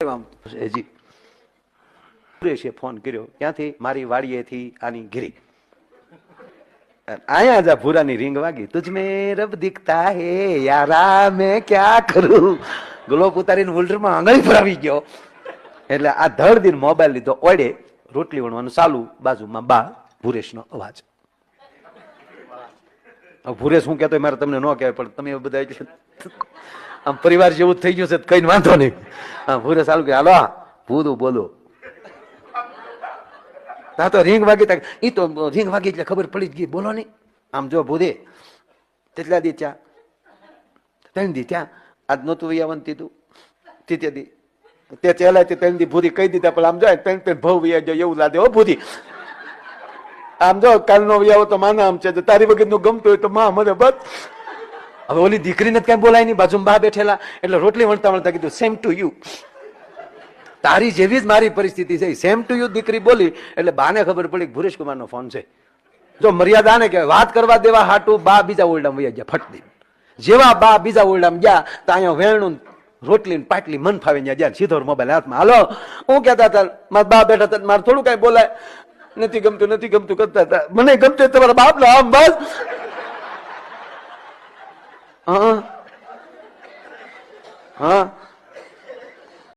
હજી સુરેશે ફોન કર્યો ક્યાંથી? મારી વાડીએથી આની ઘીરી. આયા જા ભૂરાની રીંગ વાગી. તુજ મેં રબ દિખતા હે યારા મેં ક્યાં કરું. ગ્લોબ ઉતારીને વોલ્ડરમાં આંગળી પર આવી ગયો. એટલે આ ધડ દિન મોબાઈલ લીધો, ઓડે રોટલી વણવાનું ચાલુ, બાજુમાં બા ભૂરેશનો અવાજ. ભૂરેશ હું કહેતો મારે તમને ન કહેવાય, પણ તમે બધા આમ પરિવાર જેવું થઈ ગયું છે, કઈ વાંધો નહીં. હા, ભૂરેશ ચાલુ કે હાલો ભૂરું બોલો. તા તો રીંગ વાગી, ઈ તો રીંગ વાગી એટલે ખબર પડી જ ગઈ, બોલો નહીં. આમ જો ભૂરે તેટલા દી ત્યાં 3 દી ત્યાં, આજ નહોતું વૈયાવન તીધું તીતે દી તે ચેલા 3 દી ભૂરી કહી દીધા, પણ આમ જો 3 ભવ વૈયા જાય એવું લાગે. હો ભૂરી આમ જો કાલનો વૈયાવો તો માના આમ છે, તારી વગર નું ગમતું હોય તો માં મને બસ. હવે ઓલી દીકરીને કઈ બોલાય નહીં, બાજુમાં બા બેઠેલા, એટલે રોટલી વણતા વણતા કીધું સેમ ટુ યુ. તારી જેવી જ મારી પરિસ્થિતિ છે, સેમ ટુ યુ દીકરી બોલી એટલે બાને ખબર પડી કે ભુરેશ કુમારનો ફોન છે. જો મર્યાદા ને કહેવાય, વાત કરવા દેવા હાટું બા બીજા ઓરડામાં વયા ગયા ફટદી. જેવા બા બીજા ઓરડામાં ગયા તો અહીંયા વેણું રોટલી પાટલી મન ફાવી ગયા, સીધો મોબાઈલ હાથમાં. હાલો હું કહેતા હતા, મારા બા બેઠા હતા, મારે થોડું કઈ બોલાય, નથી ગમતું નથી ગમતું કરતા હતા. મને ગમતું તમારા બાપ ને આમ બસ. હા હા